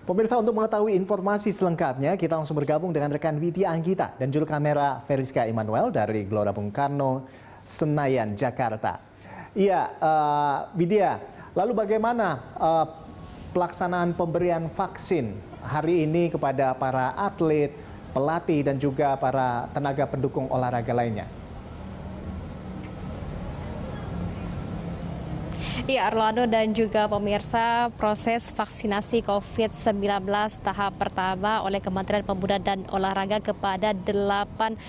Pemirsa, untuk mengetahui informasi selengkapnya, kita langsung bergabung dengan rekan Widya Anggita dan juru kamera Veriska Immanuel dari Gelora Bung Karno, Senayan, Jakarta. Iya, Widya, lalu bagaimana pelaksanaan pemberian vaksin hari ini kepada para atlet, pelatih, dan juga para tenaga pendukung olahraga lainnya? Iya, Arlando dan juga pemirsa, proses vaksinasi COVID-19 tahap pertama oleh Kementerian Pemuda dan Olahraga kepada 820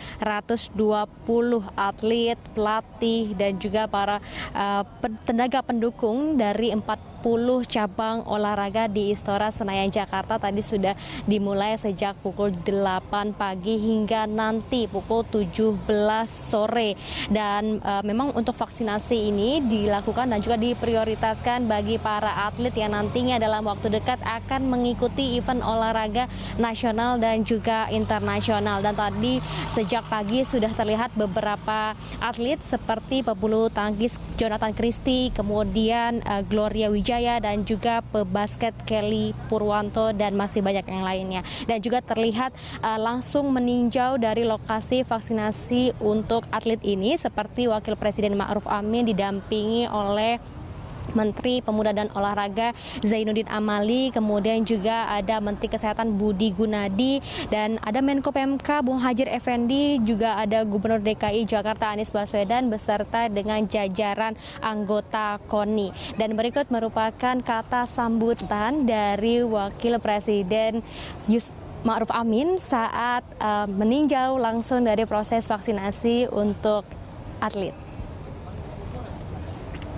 atlet, pelatih, dan juga para tenaga pendukung dari 40 cabang olahraga di Istora Senayan, Jakarta tadi sudah dimulai sejak pukul 8 pagi hingga nanti pukul 17 sore. Dan memang untuk vaksinasi ini dilakukan dan juga diprioritaskan bagi para atlet yang nantinya dalam waktu dekat akan mengikuti event olahraga nasional dan juga internasional. Dan tadi sejak pagi sudah terlihat beberapa atlet seperti pebulu tangkis Jonathan Christie, kemudian Gloria Wijaya, dan juga pebasket Kelly Purwanto, dan masih banyak yang lainnya. Dan juga terlihat langsung meninjau dari lokasi vaksinasi untuk atlet ini seperti Wakil Presiden Ma'ruf Amin didampingi oleh Menteri Pemuda dan Olahraga Zainuddin Amali, kemudian juga ada Menteri Kesehatan Budi Gunadi, dan ada Menko PMK Bung Hajir Effendi, juga ada Gubernur DKI Jakarta Anies Baswedan beserta dengan jajaran anggota KONI. Dan berikut merupakan kata sambutan dari Wakil Presiden Ma'ruf Amin saat meninjau langsung dari proses vaksinasi untuk atlet.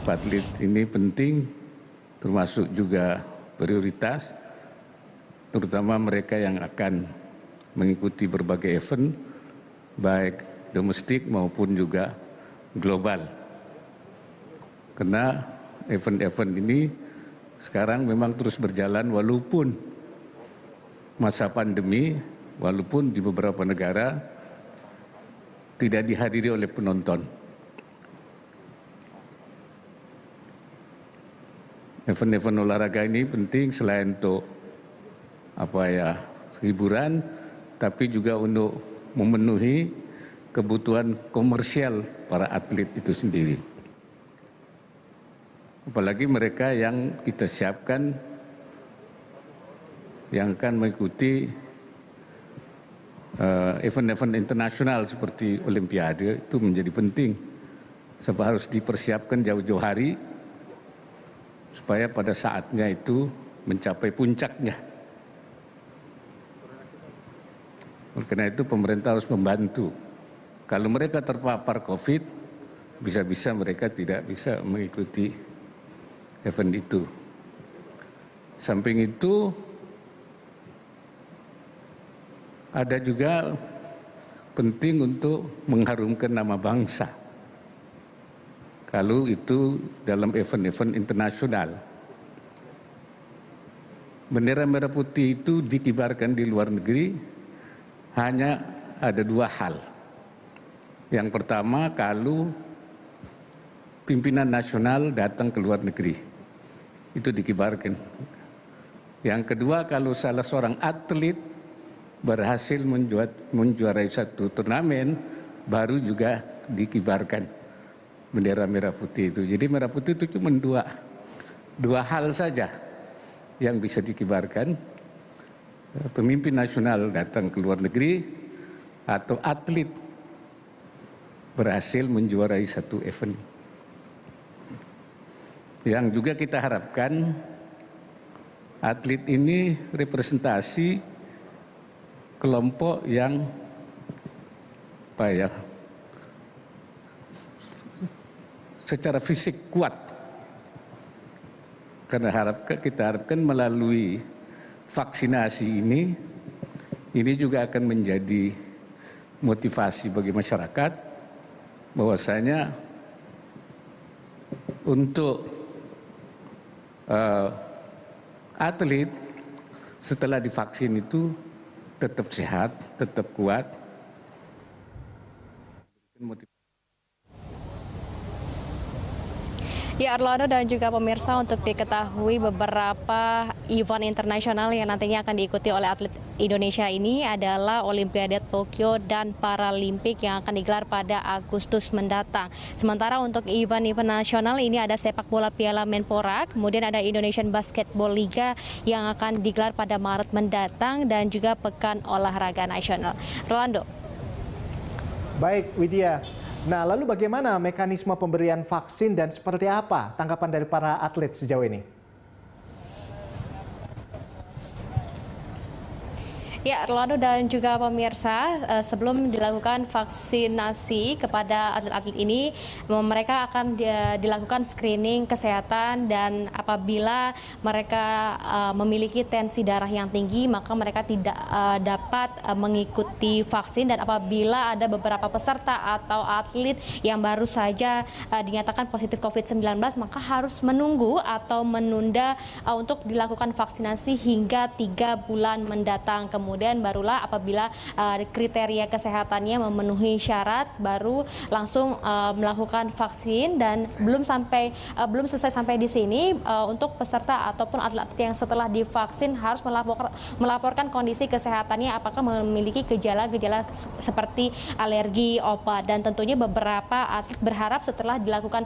Atlet ini penting, termasuk juga prioritas, terutama mereka yang akan mengikuti berbagai event, baik domestik maupun juga global. Karena event-event ini sekarang memang terus berjalan walaupun masa pandemi, walaupun di beberapa negara tidak dihadiri oleh penonton. Event-event olahraga ini penting selain untuk hiburan, tapi juga untuk memenuhi kebutuhan komersial para atlet itu sendiri. Apalagi mereka yang kita siapkan yang akan mengikuti event-event internasional seperti Olimpiade, itu menjadi penting. Sebab harus dipersiapkan jauh-jauh hari supaya pada saatnya itu mencapai puncaknya. Karena itu pemerintah harus membantu. Kalau mereka terpapar COVID, bisa-bisa mereka tidak bisa mengikuti event itu. Samping itu, ada juga penting untuk mengharumkan nama bangsa. Kalau itu dalam event-event internasional. Bendera merah putih itu dikibarkan di luar negeri hanya ada dua hal. Yang pertama, kalau pimpinan nasional datang ke luar negeri, itu dikibarkan. Yang kedua, kalau salah seorang atlet berhasil menjuarai satu turnamen, baru juga dikibarkan bendera merah putih itu. Jadi merah putih itu cuma dua hal saja yang bisa dikibarkan. Pemimpin nasional datang ke luar negeri atau atlet berhasil menjuarai satu event. Yang juga kita harapkan atlet ini representasi kelompok yang secara fisik kuat. Karena kita harapkan melalui vaksinasi ini juga akan menjadi motivasi bagi masyarakat bahwasanya untuk atlet setelah divaksin itu tetap sehat, tetap kuat. Ya, Orlando dan juga pemirsa, untuk diketahui beberapa event internasional yang nantinya akan diikuti oleh atlet Indonesia ini adalah Olimpiade Tokyo dan Paralimpik yang akan digelar pada Agustus mendatang. Sementara untuk event-event nasional ini ada sepak bola Piala Menpora, kemudian ada Indonesian Basketball Liga yang akan digelar pada Maret mendatang dan juga Pekan Olahraga Nasional. Rolando. Baik, Widya. Nah, lalu bagaimana mekanisme pemberian vaksin dan seperti apa tanggapan dari para atlet sejauh ini? Ya, Rolando dan juga pemirsa, sebelum dilakukan vaksinasi kepada atlet-atlet ini, mereka akan dilakukan screening kesehatan, dan apabila mereka memiliki tensi darah yang tinggi, maka mereka tidak dapat mengikuti vaksin. Dan apabila ada beberapa peserta atau atlet yang baru saja dinyatakan positif COVID-19, maka harus menunggu atau menunda untuk dilakukan vaksinasi hingga 3 bulan mendatang. Kemudian barulah apabila kriteria kesehatannya memenuhi syarat, baru langsung melakukan vaksin. Dan belum selesai sampai di sini, untuk peserta ataupun atlet yang setelah divaksin harus melaporkan kondisi kesehatannya, apakah memiliki gejala-gejala seperti alergi obat. Dan tentunya beberapa atlet berharap setelah dilakukan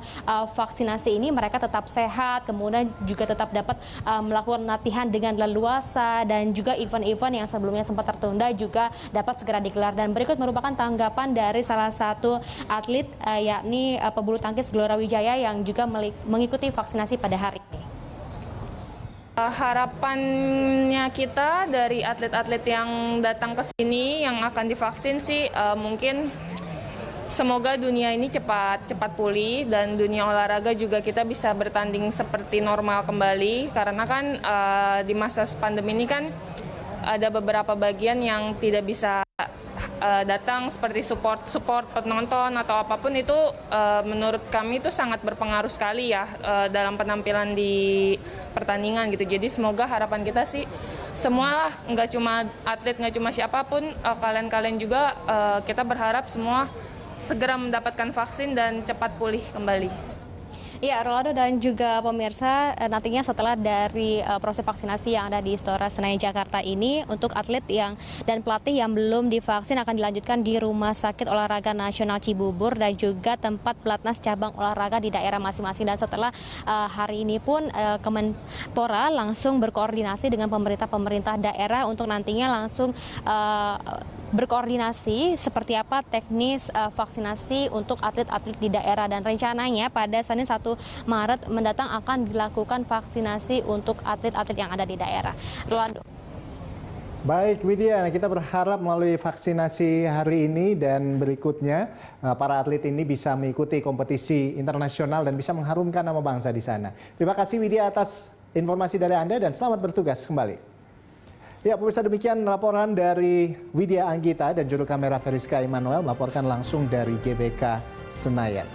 vaksinasi ini mereka tetap sehat, kemudian juga tetap dapat melakukan latihan dengan leluasa, dan juga event-event yang sebelumnya sempat tertunda juga dapat segera digelar. Dan berikut merupakan tanggapan dari salah satu atlet, yakni pebulu tangkis Glora Wijaya yang juga mengikuti vaksinasi pada hari ini. Harapannya kita dari atlet-atlet yang datang ke sini yang akan divaksin sih, mungkin semoga dunia ini cepat pulih, dan dunia olahraga juga kita bisa bertanding seperti normal kembali. Karena kan di masa pandemi ini kan ada beberapa bagian yang tidak bisa datang, seperti support penonton atau apapun itu, menurut kami itu sangat berpengaruh sekali ya dalam penampilan di pertandingan gitu. Jadi semoga harapan kita sih semua, nggak cuma atlet, nggak cuma siapapun, kalian juga, kita berharap semua segera mendapatkan vaksin dan cepat pulih kembali. Ya, Rolando dan juga pemirsa, nantinya setelah dari proses vaksinasi yang ada di Istora Senayan Jakarta ini, untuk atlet dan pelatih yang belum divaksin akan dilanjutkan di Rumah Sakit Olahraga Nasional Cibubur dan juga tempat pelatnas cabang olahraga di daerah masing-masing. Dan setelah hari ini pun Kemenpora langsung berkoordinasi dengan pemerintah daerah untuk nantinya langsung berkoordinasi seperti apa teknis vaksinasi untuk atlet-atlet di daerah. Dan rencananya pada Senin 1 Maret mendatang akan dilakukan vaksinasi untuk atlet-atlet yang ada di daerah. Rolando. Baik, Widya, kita berharap melalui vaksinasi hari ini dan berikutnya para atlet ini bisa mengikuti kompetisi internasional dan bisa mengharumkan nama bangsa di sana. Terima kasih Widya atas informasi dari Anda dan selamat bertugas kembali. Ya, pemirsa, demikian laporan dari Widya Anggita dan juru kamera Veriska Immanuel melaporkan langsung dari GBK Senayan.